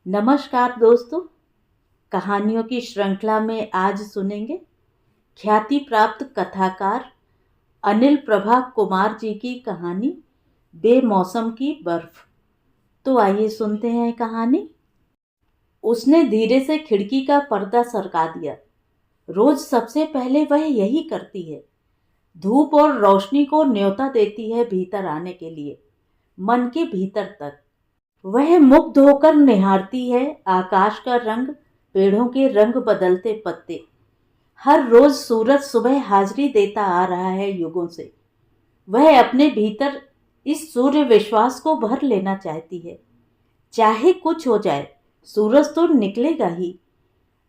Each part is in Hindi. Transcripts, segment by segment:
नमस्कार दोस्तों। कहानियों की श्रृंखला में आज सुनेंगे ख्याति प्राप्त कथाकार अनिल प्रभा कुमार जी की कहानी बेमौसम की बर्फ। तो आइए सुनते हैं कहानी। उसने धीरे से खिड़की का पर्दा सरका दिया। रोज सबसे पहले वह यही करती है। धूप और रोशनी को न्योता देती है भीतर आने के लिए, मन के भीतर तक। वह मुग्ध होकर निहारती है आकाश का रंग, पेड़ों के रंग बदलते पत्ते। हर रोज सूरज सुबह हाजिरी देता आ रहा है युगों से। वह अपने भीतर इस सूर्य विश्वास को भर लेना चाहती है। चाहे कुछ हो जाए, सूरज तो निकलेगा ही।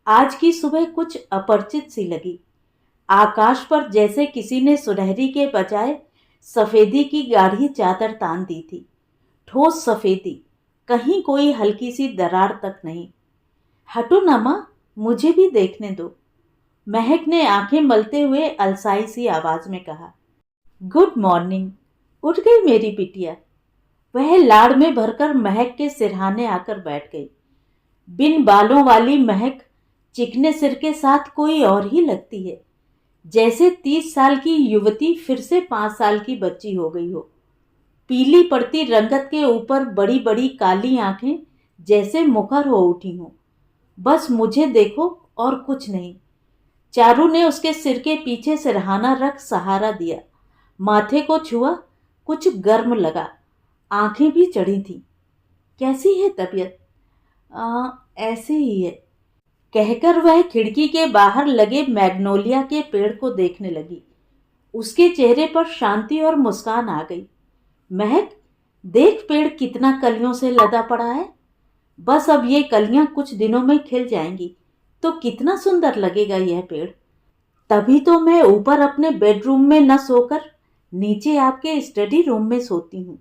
आज की सुबह कुछ अपरिचित सी लगी। आकाश पर जैसे किसी ने सुनहरी के बजाय सफेदी की गाढ़ी चादर तान दी थी। ठोस सफेदी, कहीं कोई हल्की सी दरार तक नहीं। हटो ना माँ, मुझे भी देखने दो, महक ने आंखें मलते हुए अलसाई सी आवाज में कहा। Good morning. उठ गई मेरी बिटिया। वह लाड़ में भरकर महक के सिरहाने आकर बैठ गई। बिन बालों वाली महक चिकने सिर के साथ कोई और ही लगती है, जैसे 30 साल की युवती फिर से 5 साल की बच्ची हो गई हो। पीली पड़ती रंगत के ऊपर बड़ी बड़ी काली आंखें जैसे मुखर हो उठी हों। बस मुझे देखो और कुछ नहीं। चारू ने उसके सिर के पीछे सिरहाना रख सहारा दिया। माथे को छुआ, कुछ गर्म लगा। आंखें भी चढ़ी थीं। कैसी है तबीयत? ऐसे ही है, कहकर वह खिड़की के बाहर लगे मैग्नोलिया के पेड़ को देखने लगी। उसके चेहरे पर शांति और मुस्कान आ गई। महक, देख पेड़ कितना कलियों से लदा पड़ा है। बस अब ये कलियां कुछ दिनों में खिल जाएंगी तो कितना सुंदर लगेगा यह पेड़। तभी तो मैं ऊपर अपने बेडरूम में न सोकर नीचे आपके स्टडी रूम में सोती हूँ।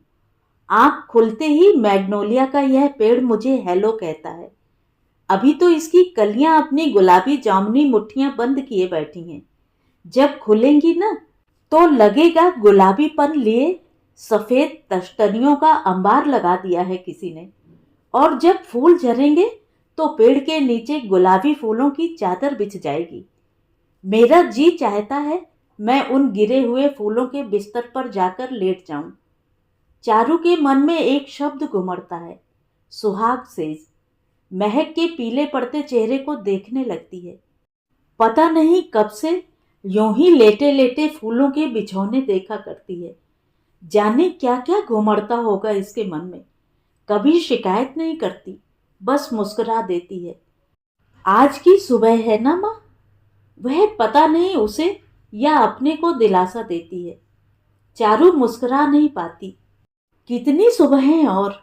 आंख खुलते ही मैग्नोलिया का यह पेड़ मुझे हेलो कहता है। अभी तो इसकी कलियां अपनी गुलाबी जामुनी मुट्ठियां बंद किए बैठी हैं। जब खुलेंगी ना तो लगेगा गुलाबीपन लिए सफेद तश्तरियों का अंबार लगा दिया है किसी ने। और जब फूल झरेंगे तो पेड़ के नीचे गुलाबी फूलों की चादर बिछ जाएगी। मेरा जी चाहता है मैं उन गिरे हुए फूलों के बिस्तर पर जाकर लेट जाऊं। चारू के मन में एक शब्द घुमड़ता है, सुहाग सेज। महक के पीले पड़ते चेहरे को देखने लगती है। पता नहीं कब से यूं ही लेटे लेटे फूलों के बिछौने देखा करती है। जाने क्या क्या घुमड़ता होगा इसके मन में। कभी शिकायत नहीं करती, बस मुस्कुरा देती है। आज की सुबह है ना माँ, वह पता नहीं उसे या अपने को दिलासा देती है। चारू मुस्कुरा नहीं पाती। कितनी सुबहें और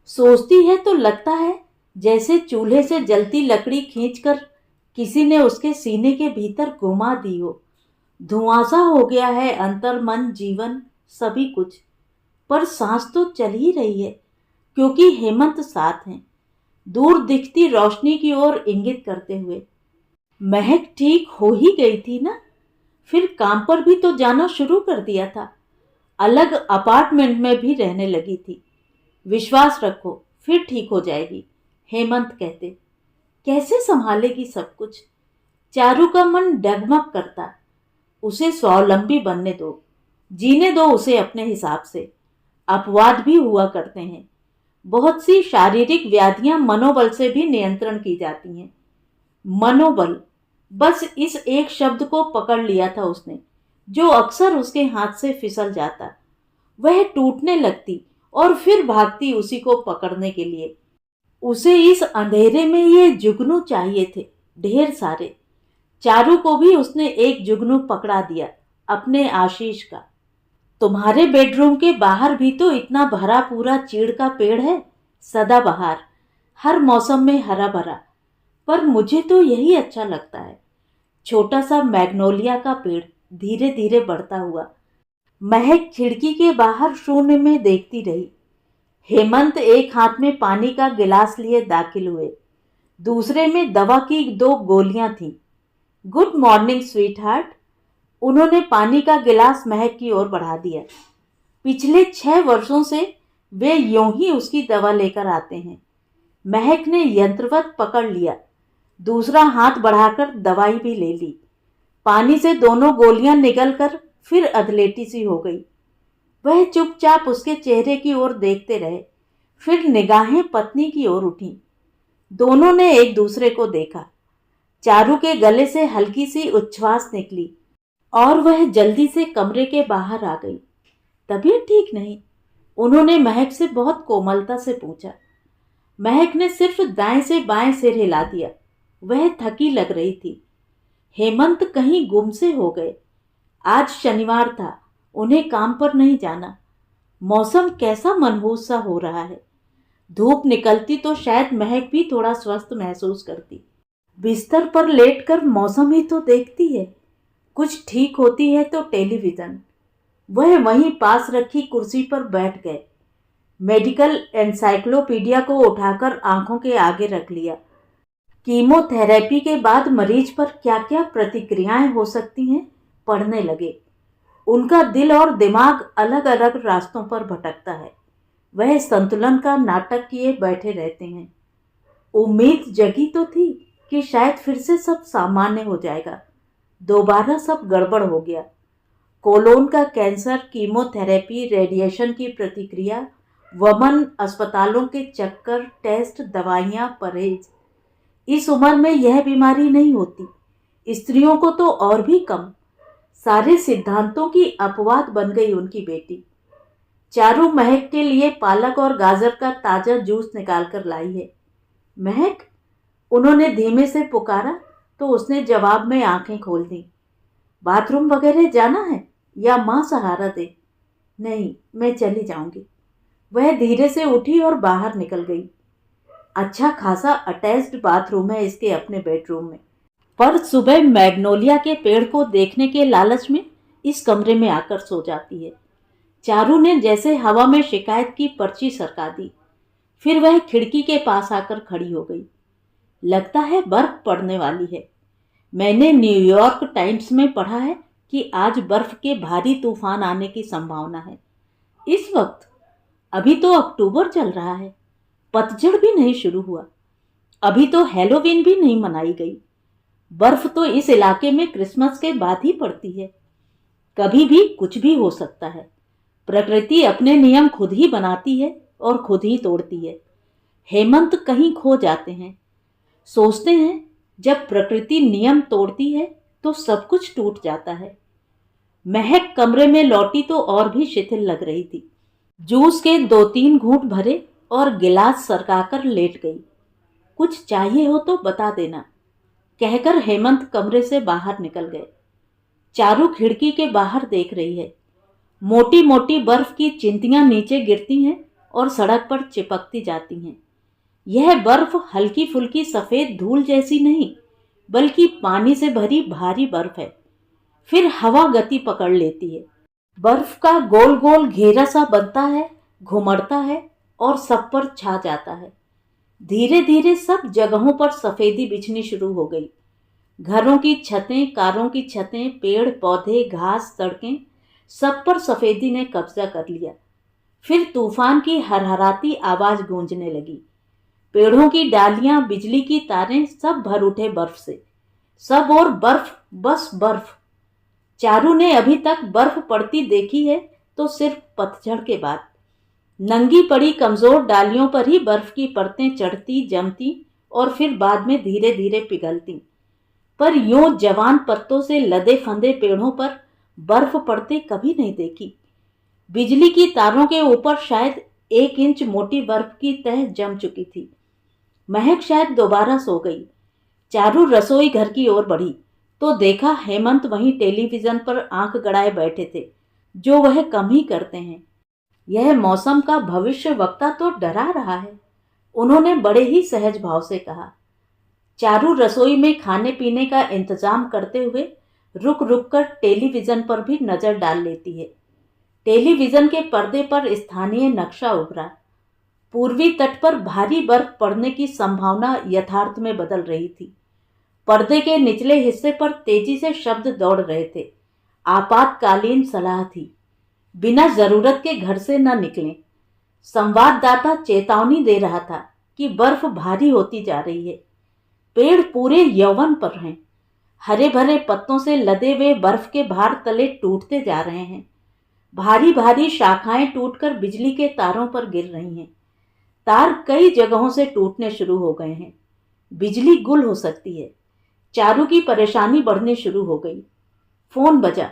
सोचती है तो लगता है जैसे चूल्हे से जलती लकड़ी खींचकर किसी ने उसके सीने के भीतर घुमा दी हो। धुआंसा हो गया है अंतर मन जीवन सभी कुछ। पर सांस तो चल ही रही है, क्योंकि हेमंत साथ हैं, दूर दिखती रोशनी की ओर इंगित करते हुए। महक ठीक हो ही गई थी ना, फिर काम पर भी तो जाना शुरू कर दिया था। अलग अपार्टमेंट में भी रहने लगी थी। विश्वास रखो, फिर ठीक हो जाएगी, हेमंत कहते। कैसे संभालेगी सब कुछ? चारू का मन डगमग करता। उसे स्वावलंबी बनने दो, जीने दो उसे अपने हिसाब से। अपवाद भी हुआ करते हैं। बहुत सी शारीरिक व्याधियां मनोबल से भी नियंत्रण की जाती हैं। मनोबल, बस इस एक शब्द को पकड़ लिया था उसने, जो अक्सर उसके हाथ से फिसल जाता। वह टूटने लगती और फिर भागती उसी को पकड़ने के लिए। उसे इस अंधेरे में ये जुगनू चाहिए थे, ढेर सारे। चारू को भी उसने एक जुगनू पकड़ा दिया, अपने आशीष का। तुम्हारे बेडरूम के बाहर भी तो इतना भरा पूरा चीड़ का पेड़ है, सदाबहार, हर मौसम में हरा भरा। पर मुझे तो यही अच्छा लगता है, छोटा सा मैग्नोलिया का पेड़ धीरे धीरे बढ़ता हुआ। महक खिड़की के बाहर शून्य में देखती रही। हेमंत एक हाथ में पानी का गिलास लिए दाखिल हुए, दूसरे में दवा की 2 गोलियां थीं। Good morning sweet heart. उन्होंने पानी का गिलास महक की ओर बढ़ा दिया। पिछले 6 वर्षों से वे यूं ही उसकी दवा लेकर आते हैं। महक ने यंत्रवत पकड़ लिया, दूसरा हाथ बढ़ाकर दवाई भी ले ली। पानी से दोनों गोलियां निकलकर फिर अधलेटी सी हो गई। वह चुपचाप उसके चेहरे की ओर देखते रहे, फिर निगाहें पत्नी की ओर उठी। दोनों ने एक दूसरे को देखा। चारू के गले से हल्की सी उच्छ्वास निकली और वह जल्दी से कमरे के बाहर आ गई। तबीयत ठीक नहीं? उन्होंने महक से बहुत कोमलता से पूछा। महक ने सिर्फ दाएं से बाएं सिर हिला दिया। वह थकी लग रही थी। हेमंत कहीं गुम से हो गए। आज शनिवार था, उन्हें काम पर नहीं जाना। मौसम कैसा मनहूस सा हो रहा है। धूप निकलती तो शायद महक भी थोड़ा स्वस्थ महसूस करती। बिस्तर पर लेटकर मौसम ही तो देखती है। कुछ ठीक होती है तो टेलीविजन। वह वहीं पास रखी कुर्सी पर बैठ गए। मेडिकल एनसाइक्लोपीडिया को उठाकर आंखों के आगे रख लिया। कीमोथेरेपी के बाद मरीज पर क्या क्या प्रतिक्रियाएं हो सकती हैं पढ़ने लगे। उनका दिल और दिमाग अलग अलग रास्तों पर भटकता है। वह संतुलन का नाटक किए बैठे रहते हैं। उम्मीद जगी तो थी कि शायद फिर से सब सामान्य हो जाएगा। दोबारा सब गड़बड़ हो गया। कोलोन का कैंसर, कीमोथेरेपी, रेडिएशन की प्रतिक्रिया, वमन, अस्पतालों के चक्कर, टेस्ट, दवाइयाँ, परहेज। इस उम्र में यह बीमारी नहीं होती। स्त्रियों को तो और भी कम। सारे सिद्धांतों की अपवाद बन गई उनकी बेटी। चारू महक के लिए पालक और गाजर का ताजा जूस निकाल कर लाई है। महक, उन्होंने धीमे से पुकारा तो उसने जवाब में आंखें खोल दी। बाथरूम वगैरह जाना है या माँ सहारा दे? नहीं, मैं चली जाऊंगी। वह धीरे से उठी और बाहर निकल गई। अच्छा खासा अटैच्ड बाथरूम है इसके अपने बेडरूम में, पर सुबह मैग्नोलिया के पेड़ को देखने के लालच में इस कमरे में आकर सो जाती है। चारू ने जैसे हवा में शिकायत की पर्ची सरका दी। फिर वह खिड़की के पास आकर खड़ी हो गई। लगता है बर्फ पड़ने वाली है। मैंने न्यूयॉर्क टाइम्स में पढ़ा है कि आज बर्फ के भारी तूफान आने की संभावना है। इस वक्त? अभी तो अक्टूबर चल रहा है। पतझड़ भी नहीं शुरू हुआ। अभी तो हैलोवीन भी नहीं मनाई गई। बर्फ तो इस इलाके में क्रिसमस के बाद ही पड़ती है। कभी भी कुछ भी हो सकता है। प्रकृति अपने नियम खुद ही बनाती है और खुद ही तोड़ती है। हेमंत कहीं खो जाते हैं। सोचते हैं जब प्रकृति नियम तोड़ती है तो सब कुछ टूट जाता है। महक कमरे में लौटी तो और भी शिथिल लग रही थी। जूस के 2-3 घूंट भरे और गिलास सरकाकर लेट गई। कुछ चाहिए हो तो बता देना, कहकर हेमंत कमरे से बाहर निकल गए। चारू खिड़की के बाहर देख रही है। मोटी मोटी बर्फ की चिंटियां नीचे गिरती हैं और सड़क पर चिपकती जाती हैं। यह बर्फ हल्की फुल्की सफेद धूल जैसी नहीं, बल्कि पानी से भरी भारी बर्फ है। फिर हवा गति पकड़ लेती है। बर्फ का गोल गोल घेरा सा बनता है, घुमड़ता है और सब पर छा जाता है। धीरे धीरे सब जगहों पर सफेदी बिछनी शुरू हो गई। घरों की छतें, कारों की छतें, पेड़ पौधे, घास, सड़कें, सब पर सफेदी ने कब्जा कर लिया। फिर तूफान की हरहराती आवाज गूंजने लगी। पेड़ों की डालियां, बिजली की तारें, सब भर उठे बर्फ से। सब और बर्फ, बस बर्फ। चारू ने अभी तक बर्फ पड़ती देखी है तो सिर्फ पतझड़ के बाद। नंगी पड़ी कमजोर डालियों पर ही बर्फ की परतें चढ़ती, जमती और फिर बाद में धीरे धीरे पिघलती। पर यूं जवान पत्तों से लदे फंदे पेड़ों पर बर्फ पड़ते कभी नहीं देखी। बिजली की तारों के ऊपर शायद 1 इंच मोटी बर्फ की तह जम चुकी थी। महक शायद दोबारा सो गई। चारू रसोई घर की ओर बढ़ी तो देखा हेमंत वहीं टेलीविजन पर आंख गड़ाए बैठे थे, जो वह कम ही करते हैं। यह मौसम का भविष्य वक्ता तो डरा रहा है, उन्होंने बड़े ही सहज भाव से कहा। चारू रसोई में खाने पीने का इंतजाम करते हुए रुक रुक कर टेलीविजन पर भी नजर डाल लेती है। टेलीविजन के पर्दे पर स्थानीय नक्शा उभरा। पूर्वी तट पर भारी बर्फ पड़ने की संभावना यथार्थ में बदल रही थी। पर्दे के निचले हिस्से पर तेजी से शब्द दौड़ रहे थे। आपातकालीन सलाह थी, बिना जरूरत के घर से न निकलें। संवाददाता चेतावनी दे रहा था कि बर्फ भारी होती जा रही है। पेड़ पूरे यौवन पर हैं, हरे भरे पत्तों से लदे हुए बर्फ के भार तले टूटते जा रहे हैं। भारी भारी शाखाएं टूटकर बिजली के तारों पर गिर रही हैं। तार कई जगहों से टूटने शुरू हो गए हैं। बिजली गुल हो सकती है। चारू की परेशानी बढ़नी शुरू हो गई। फोन बजा।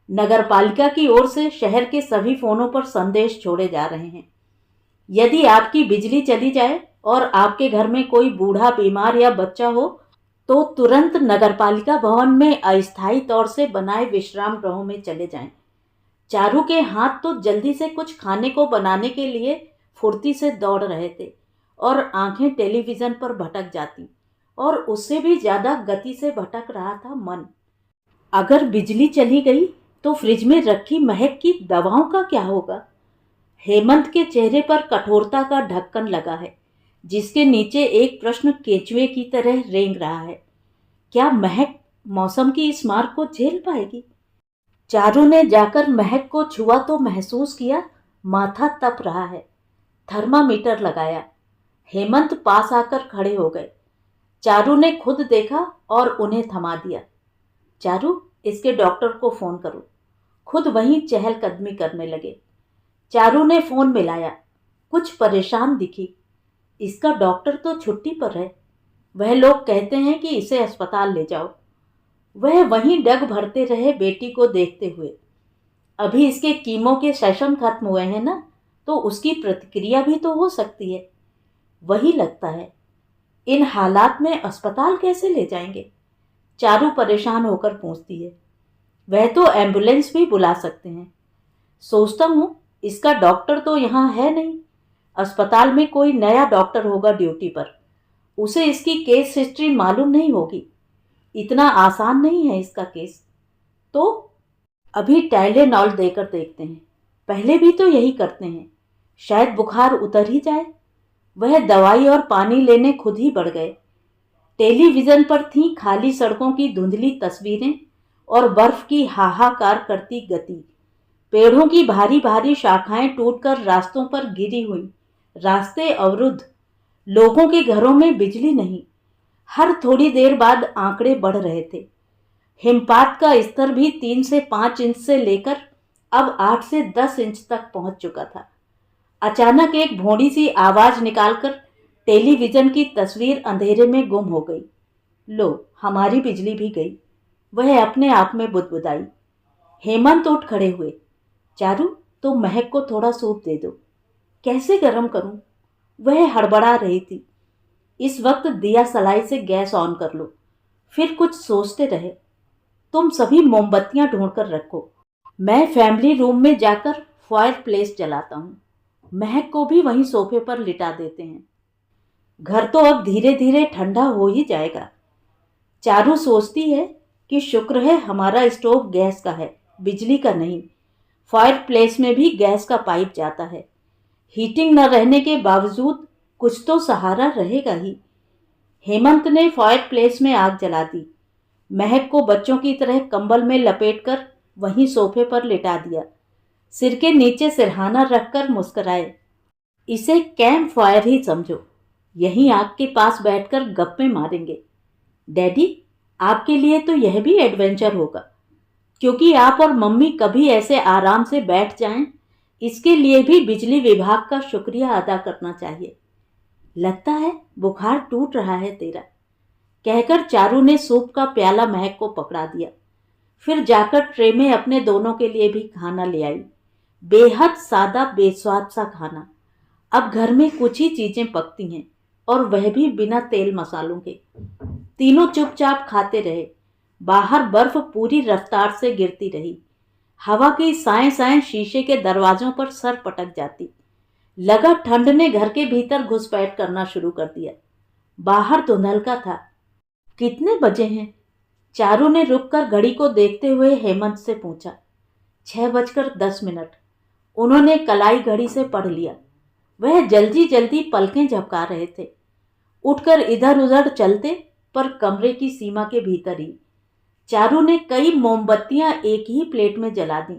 नगरपालिका की ओर से शहर के सभी फोनों पर संदेश छोड़े जा रहे हैं। यदि आपकी बिजली चली जाए और आपके घर में कोई बूढ़ा, बीमार या बच्चा हो तो तुरंत नगरपालिका भवन में अस्थायी तौर से बनाए विश्राम गृहों में चले जाएं। चारू के हाथ तो जल्दी से कुछ खाने को बनाने के लिए फुर्ती से दौड़ रहे थे और आंखें टेलीविजन पर भटक जाती, और उससे भी ज्यादा गति से भटक रहा था मन। अगर बिजली चली गई तो फ्रिज में रखी महक की दवाओं का क्या होगा? हेमंत के चेहरे पर कठोरता का ढक्कन लगा है, जिसके नीचे एक प्रश्न केंचुए की तरह रेंग रहा है। क्या महक मौसम की इस मार को झेल पाएगी? चारू ने जाकर महक को छुआ तो महसूस किया माथा तप रहा है। थर्मामीटर लगाया। हेमंत पास आकर खड़े हो गए। चारू ने खुद देखा और उन्हें थमा दिया। चारू, इसके डॉक्टर को फोन करो। खुद वहीं चहलकदमी करने लगे। चारू ने फोन मिलाया। कुछ परेशान दिखी। इसका डॉक्टर तो छुट्टी पर है। वह लोग कहते हैं कि इसे अस्पताल ले जाओ। वह वहीं डग भरते रहे बेटी को देखते हुए। अभी इसके कीमो के सेशन खत्म हुए हैं ना, तो उसकी प्रतिक्रिया भी तो हो सकती है। वही लगता है। इन हालात में अस्पताल कैसे ले जाएंगे? चारू परेशान होकर पूछती है। वह तो एम्बुलेंस भी बुला सकते हैं। सोचता हूँ इसका डॉक्टर तो यहाँ है नहीं। अस्पताल में कोई नया डॉक्टर होगा ड्यूटी पर। उसे इसकी केस हिस्ट्री मालूम नहीं होगी। इतना आसान नहीं है इसका केस। तो अभी टाइलेनॉल देकर देखते हैं। पहले भी तो यही करते हैं। शायद बुखार उतर ही जाए। वह दवाई और पानी लेने खुद ही बढ़ गए। टेलीविजन पर थी खाली सड़कों की धुंधली तस्वीरें और बर्फ की हाहाकार करती गति। पेड़ों की भारी भारी शाखाएं टूटकर रास्तों पर गिरी हुई। रास्ते अवरुद्ध। लोगों के घरों में बिजली नहीं। हर थोड़ी देर बाद आंकड़े बढ़ रहे थे। हिमपात का स्तर भी 3 से 5 इंच से लेकर अब 8 से 10 इंच तक पहुंच चुका था। अचानक एक भोंडी सी आवाज निकालकर टेलीविजन की तस्वीर अंधेरे में गुम हो गई। लो, हमारी बिजली भी गई। वह अपने आप में बुदबुदाई। हेमंत उठ खड़े हुए। चारू, तुम महक को थोड़ा सूप दे दो। कैसे गर्म करूं? वह हड़बड़ा रही थी। इस वक्त दिया सलाई से गैस ऑन कर लो। फिर कुछ सोचते रहे। तुम सभी मोमबत्तियां ढूंढकर रखो। मैं फैमिली रूम में जाकर फायर प्लेस जलाता हूँ। महक को भी वहीं सोफे पर लिटा देते हैं। घर तो अब धीरे धीरे ठंडा हो ही जाएगा। चारू सोचती है कि शुक्र है हमारा स्टोव गैस का है, बिजली का नहीं। फायर प्लेस में भी गैस का पाइप जाता है। हीटिंग न रहने के बावजूद कुछ तो सहारा रहेगा ही। हेमंत ने फायर प्लेस में आग जला दी। महक को बच्चों की तरह कंबल में लपेटकर वहीं सोफे पर लिटा दिया। सिर के नीचे सिरहाना रखकर मुस्कुराए। इसे कैंप फायर ही समझो। यहीं आग के पास बैठकर गप्पे मारेंगे। डैडी, आपके लिए तो यह भी एडवेंचर होगा, क्योंकि आप और मम्मी कभी ऐसे आराम से बैठ जाएं, इसके लिए भी बिजली विभाग का शुक्रिया अदा करना चाहिए। लगता है बुखार टूट रहा है तेरा, कहकर चारू ने सूप का प्याला महक को पकड़ा दिया। फिर जाकर ट्रे में अपने दोनों के लिए भी खाना ले आई। बेहद सादा बेस्वाद सा खाना। अब घर में कुछ ही चीजें पकती हैं, और वह भी बिना तेल मसालों के। तीनों चुपचाप खाते रहे। बाहर बर्फ पूरी रफ्तार से गिरती रही। हवा की साएं साएं शीशे के दरवाजों पर सर पटक जाती। लगा ठंड ने घर के भीतर घुसपैठ करना शुरू कर दिया। बाहर धुंधलका था। कितने बजे हैं? चारू ने रुककर घड़ी को देखते हुए हेमंत से पूछा। 6:10। उन्होंने कलाई घड़ी से पढ़ लिया। वह जल्दी जल्दी पलकें झपका रहे थे। उठकर इधर उधर चलते, पर कमरे की सीमा के भीतर ही। चारू ने कई मोमबत्तियां एक ही प्लेट में जला दी।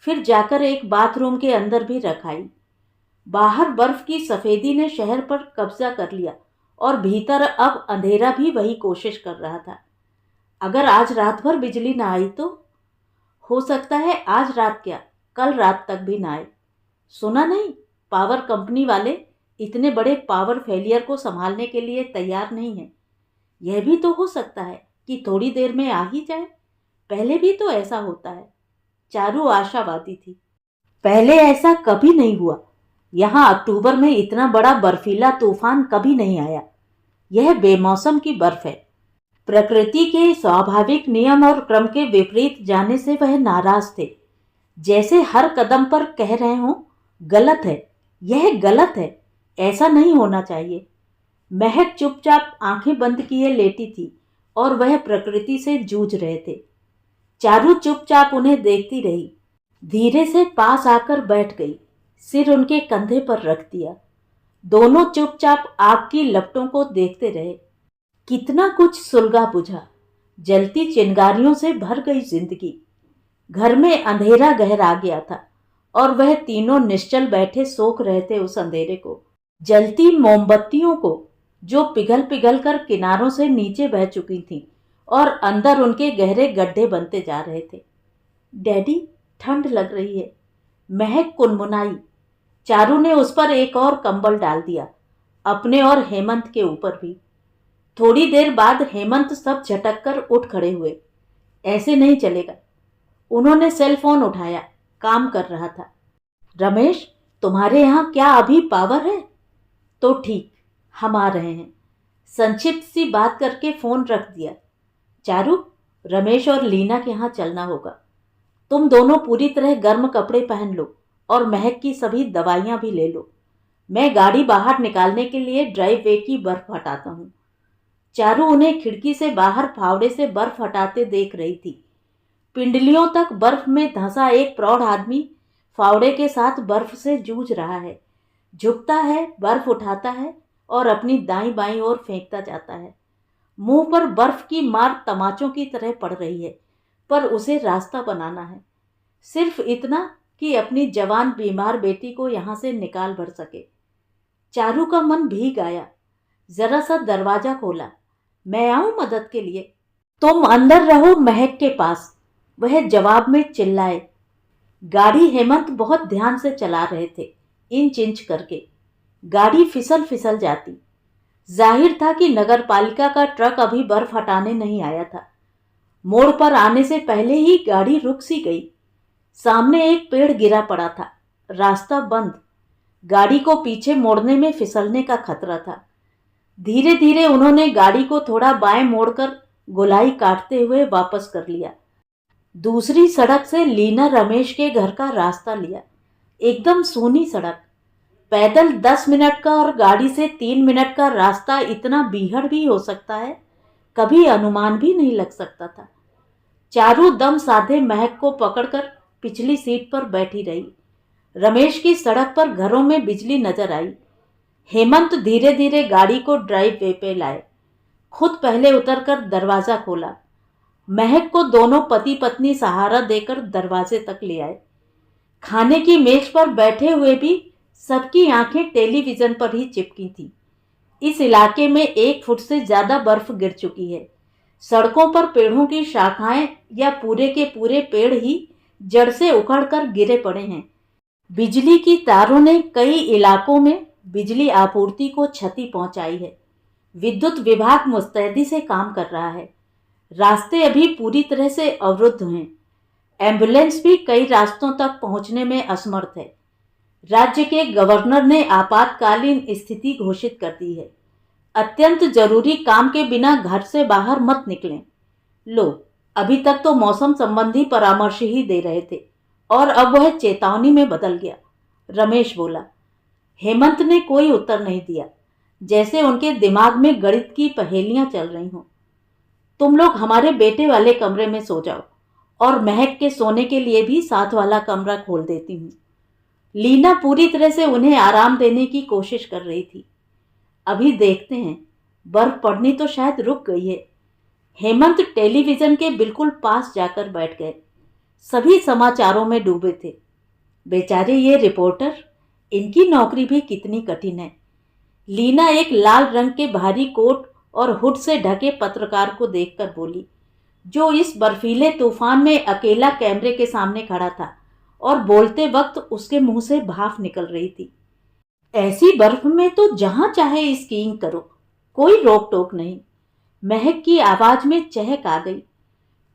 फिर जाकर एक बाथरूम के अंदर भी रखाई। बाहर बर्फ की सफेदी ने शहर पर कब्जा कर लिया और भीतर अब अंधेरा भी वही कोशिश कर रहा था। अगर आज रात भर बिजली ना आई तो? हो सकता है आज रात क्या, कल रात तक भी ना आए। सुना नहीं, पावर कंपनी वाले इतने बड़े पावर फेलियर को संभालने के लिए तैयार नहीं है। यह भी तो हो सकता है कि थोड़ी देर में आ ही जाए। पहले भी तो ऐसा होता है। चारू आशावादी थी। पहले ऐसा कभी नहीं हुआ। यहाँ अक्टूबर में इतना बड़ा बर्फीला तूफान कभी नहीं आया। यह बेमौसम की बर्फ है। प्रकृति के स्वाभाविक नियम और क्रम के विपरीत जाने से वह नाराज थे। जैसे हर कदम पर कह रहे हों, गलत है, यह गलत है, ऐसा नहीं होना चाहिए। महक चुपचाप आंखें बंद किए लेटी थी और वह प्रकृति से जूझ रहे थे। चारू चुपचाप उन्हें देखती रही। धीरे से पास आकर बैठ गई, सिर उनके कंधे पर रख दिया। दोनों चुपचाप आग की लपटों को देखते रहे। कितना कुछ सुलगा बुझा। जलती चिंगारियों से भर गई जिंदगी। घर में अंधेरा गहरा गया था और वह तीनों निश्चल बैठे सोख रहे थे उस अंधेरे को, जलती मोमबत्तियों को जो पिघल पिघल कर किनारों से नीचे बह चुकी थीं और अंदर उनके गहरे गड्ढे बनते जा रहे थे। डैडी, ठंड लग रही है, महक कुनमुनाई। चारू ने उस पर एक और कंबल डाल दिया, अपने और हेमंत के ऊपर भी। थोड़ी देर बाद हेमंत सब झटक कर उठ खड़े हुए। ऐसे नहीं चलेगा। उन्होंने सेल फोन उठाया, काम कर रहा था। रमेश, तुम्हारे यहाँ क्या अभी पावर है? तो ठीक, हम आ रहे हैं। संक्षिप्त सी बात करके फोन रख दिया। चारू, रमेश और लीना के यहाँ चलना होगा। तुम दोनों पूरी तरह गर्म कपड़े पहन लो और महक की सभी दवाइयाँ भी ले लो। मैं गाड़ी बाहर निकालने के लिए ड्राइव वे की बर्फ हटाता हूँ। चारू उन्हें खिड़की से बाहर फावड़े से बर्फ हटाते देख रही थी। पिंडलियों तक बर्फ में धंसा एक प्रौढ़ आदमी फावड़े के साथ बर्फ से जूझ रहा है। झुकता है, बर्फ उठाता है और अपनी दाईं बाईं ओर फेंकता जाता है। मुंह पर बर्फ की मार तमाचों की तरह पड़ रही है, पर उसे रास्ता बनाना है। सिर्फ इतना कि अपनी जवान बीमार बेटी को यहाँ से निकाल भर सके। चारू का मन भीग आया। जरा सा दरवाजा खोला। मैं आऊं मदद के लिए? तुम अंदर रहो महक के पास, वह जवाब में चिल्लाए। गाड़ी हेमंत बहुत ध्यान से चला रहे थे, इंच इंच करके। गाड़ी फिसल फिसल जाती। जाहिर था कि नगर पालिका का ट्रक अभी बर्फ हटाने नहीं आया था। मोड़ पर आने से पहले ही गाड़ी रुक सी गई। सामने एक पेड़ गिरा पड़ा था, रास्ता बंद। गाड़ी को पीछे मोड़ने में फिसलने का खतरा था। धीरे धीरे उन्होंने गाड़ी को थोड़ा बाएं मोड़कर गोलाई काटते हुए वापस कर लिया। दूसरी सड़क से लीना रमेश के घर का रास्ता लिया। एकदम सूनी सड़क। पैदल 10 मिनट का और गाड़ी से 3 मिनट का रास्ता इतना बीहड़ भी हो सकता है, कभी अनुमान भी नहीं लग सकता था। चारू दम साधे महक को पकड़कर पिछली सीट पर बैठी रही। रमेश की सड़क पर घरों में बिजली नजर आई। हेमंत धीरे धीरे गाड़ी को ड्राइव वे पे लाए। खुद पहले उतरकर दरवाजा खोला। महक को दोनों पति पत्नी सहारा देकर दरवाजे तक ले आए। खाने की मेज पर बैठे हुए भी सबकी आंखें टेलीविजन पर ही चिपकी थी। इस इलाके में 1 फुट से ज्यादा बर्फ गिर चुकी है। सड़कों पर पेड़ों की शाखाएं या पूरे के पूरे पेड़ ही जड़ से उखड़कर गिरे पड़े हैं। बिजली की तारों ने कई इलाकों में बिजली आपूर्ति को क्षति पहुंचाई है। विद्युत विभाग मुस्तैदी से काम कर रहा है। रास्ते अभी पूरी तरह से अवरुद्ध हैं। एम्बुलेंस भी कई रास्तों तक पहुंचने में असमर्थ है। राज्य के गवर्नर ने आपातकालीन स्थिति घोषित कर दी है। अत्यंत जरूरी काम के बिना घर से बाहर मत निकलें। लो, अभी तक तो मौसम संबंधी परामर्श ही दे रहे थे और अब वह चेतावनी में बदल गया। रमेश बोला। हेमंत ने कोई उत्तर नहीं दिया, जैसे उनके दिमाग में गणित की पहेलियां चल रही हों। तुम लोग हमारे बेटे वाले कमरे में सो जाओ और महक के सोने के लिए भी साथ वाला कमरा खोल देती हूँ। लीना पूरी तरह से उन्हें आराम देने की कोशिश कर रही थी। अभी देखते हैं, बर्फ पड़नी तो शायद रुक गई है। हेमंत टेलीविजन के बिल्कुल पास जाकर बैठ गए। सभी समाचारों में डूबे थे। बेचारे ये रिपोर्टर इनकी नौकरी भी कितनी कठिन है। लीना एक लाल रंग के भारी कोट और हुड से ढके पत्रकार को देखकर बोली, जो इस बर्फीले तूफान में अकेला कैमरे के सामने खड़ा था और बोलते वक्त उसके मुंह से भाप निकल रही थी। ऐसी बर्फ में तो जहां चाहे स्कीइंग करो, कोई रोक टोक नहीं। महक की आवाज में चहक आ गई।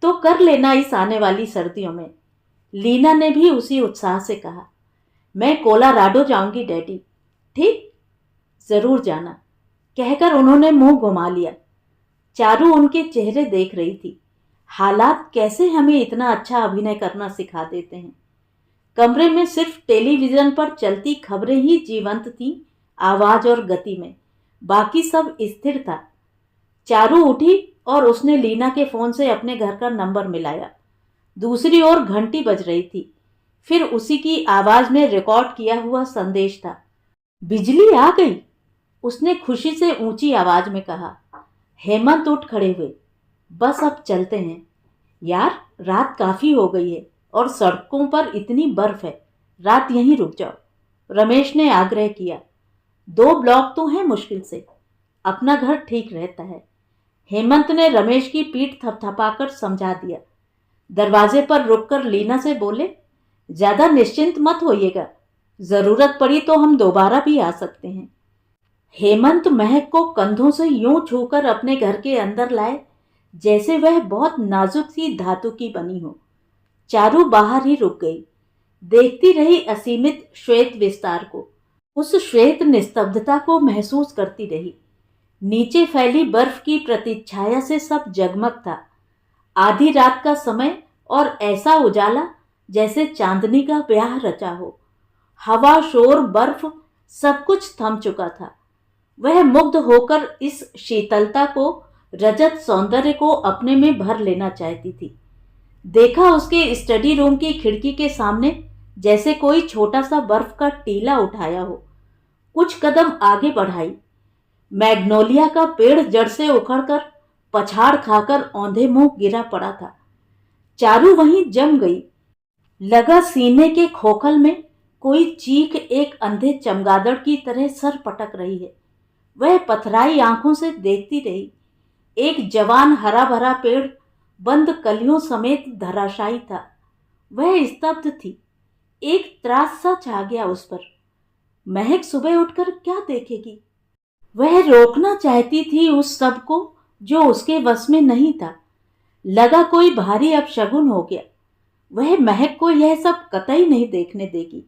तो कर लेना इस आने वाली सर्दियों में। लीना ने भी उसी उत्साह से कहा, मैं कोलोराडो जाऊंगी डैडी। ठीक, जरूर जाना, कहकर उन्होंने मुंह घुमा लिया। चारू उनके चेहरे देख रही थी। हालात कैसे हमें इतना अच्छा अभिनय करना सिखा देते हैं। कमरे में सिर्फ टेलीविजन पर चलती खबरें ही जीवंत थीं, आवाज और गति में। बाकी सब स्थिर था। चारू उठी और उसने लीना के फोन से अपने घर का नंबर मिलाया। दूसरी ओर घंटी बज रही थी। फिर उसी की आवाज में रिकॉर्ड किया हुआ संदेश था। बिजली आ गई, उसने खुशी से ऊंची आवाज में कहा। हेमंत उठ खड़े हुए। बस अब चलते हैं यार, रात काफी हो गई है और सड़कों पर इतनी बर्फ है, रात यहीं रुक जाओ, रमेश ने आग्रह किया। 2 ब्लॉक तो हैं मुश्किल से, अपना घर ठीक रहता है। हेमंत ने रमेश की पीठ थपथपाकर समझा दिया। दरवाजे पर रुककर लीना से बोले, ज्यादा निश्चिंत मत होइएगा, जरूरत पड़ी तो हम दोबारा भी आ सकते हैं। हेमंत महक को कंधों से यूं छूकर अपने घर के अंदर लाए जैसे वह बहुत नाजुक सी धातु की बनी हो। चारू बाहर ही रुक गई, देखती रही असीमित श्वेत विस्तार को। उस श्वेत निस्तब्धता को महसूस करती रही। नीचे फैली बर्फ की प्रतीक्षाया से सब जगमग था। आधी रात का समय और ऐसा उजाला जैसे चांदनी का ब्याह रचा हो। हवा, शोर, बर्फ, सब कुछ थम चुका था। वह मुग्ध होकर इस शीतलता को, रजत सौंदर्य को अपने में भर लेना चाहती थी। देखा उसके स्टडी रूम की खिड़की के सामने जैसे कोई छोटा सा बर्फ का टीला उठाया हो। कुछ कदम आगे बढ़ाई। मैग्नोलिया का पेड़ जड़ से उखड़कर पछाड़ खाकर औंधे मुंह गिरा पड़ा था। चारू वहीं जम गई। लगा सीने के खोखल में कोई चीख एक अंधे चमगादड़ की तरह सर पटक रही है। वह पथराई आंखों से देखती रही। एक जवान हरा भरा पेड़ बंद कलियों समेत धराशायी था। वह स्तब्ध थी। एक त्रास सा छा गया उस पर। महक सुबह उठकर क्या देखेगी? वह रोकना चाहती थी उस सब को जो उसके वश में नहीं था। लगा कोई भारी अपशगुन हो गया। वह महक को यह सब कतई नहीं देखने देगी।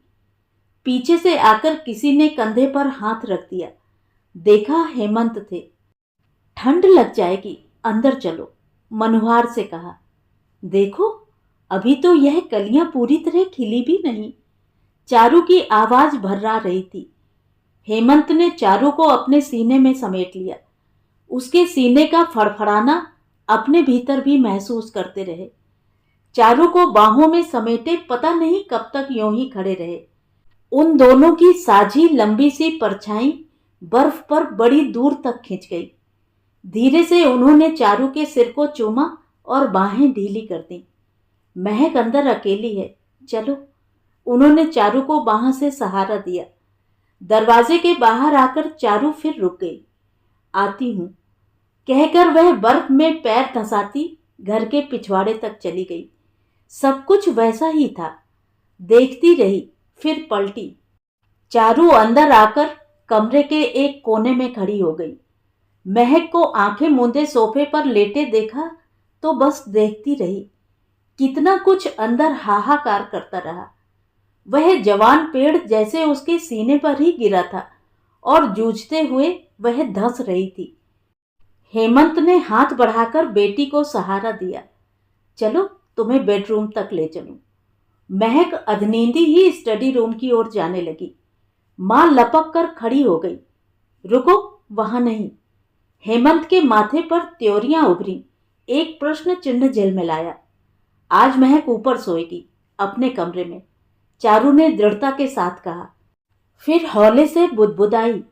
पीछे से आकर किसी ने कंधे पर हाथ रख दिया। देखा हेमंत थे। ठंड लग जाएगी, अंदर चलो, मनुहार से कहा। देखो, अभी तो यह कलियां पूरी तरह खिली भी नहीं। चारू की आवाज भर्रा रही थी। हेमंत ने चारू को अपने सीने में समेट लिया। उसके सीने का फड़फड़ाना अपने भीतर भी महसूस करते रहे। चारू को बाहों में समेटे पता नहीं कब तक यूं ही खड़े रहे। उन दोनों की साझी लंबी सी परछाई बर्फ पर बड़ी दूर तक खिंच गई। धीरे से उन्होंने चारू के सिर को चूमा और बाहें ढीली कर दी। महक अंदर अकेली है, चलो। उन्होंने चारू को बाह से सहारा दिया। दरवाजे के बाहर आकर चारू फिर रुक गई। आती हूं, कहकर वह बर्फ में पैर धंसाती घर के पिछवाड़े तक चली गई। सब कुछ वैसा ही था। देखती रही, फिर पलटी। चारू अंदर आकर कमरे के एक कोने में खड़ी हो गई। महक को आंखें मूंदे सोफे पर लेटे देखा तो बस देखती रही। कितना कुछ अंदर हाहाकार करता रहा। वह जवान पेड़ जैसे उसके सीने पर ही गिरा था और जूझते हुए वह धंस रही थी। हेमंत ने हाथ बढ़ाकर बेटी को सहारा दिया। चलो, तुम्हें बेडरूम तक ले चलूं। महक अधनींदी ही स्टडी रूम की ओर जाने लगी। मां लपक कर खड़ी हो गई। रुको, वहां नहीं। हेमंत के माथे पर त्योरियां उभरी। एक प्रश्न चिन्ह झिलमिलाया। आज महक ऊपर सोएगी, अपने कमरे में, चारू ने दृढ़ता के साथ कहा। फिर हौले से बुदबुदाई,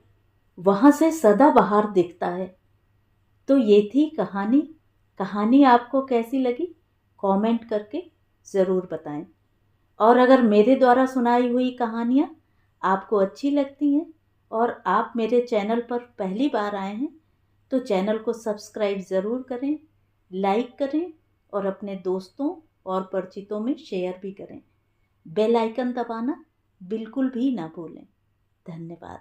वहां से सदाबहार दिखता है। तो ये थी कहानी। कहानी आपको कैसी लगी कमेंट करके ज़रूर बताएं। और अगर मेरे द्वारा सुनाई हुई कहानियाँ आपको अच्छी लगती हैं और आप मेरे चैनल पर पहली बार आए हैं तो चैनल को सब्सक्राइब ज़रूर करें, लाइक करें और अपने दोस्तों और परिचितों में शेयर भी करें। बेल आइकन दबाना बिल्कुल भी ना भूलें। धन्यवाद।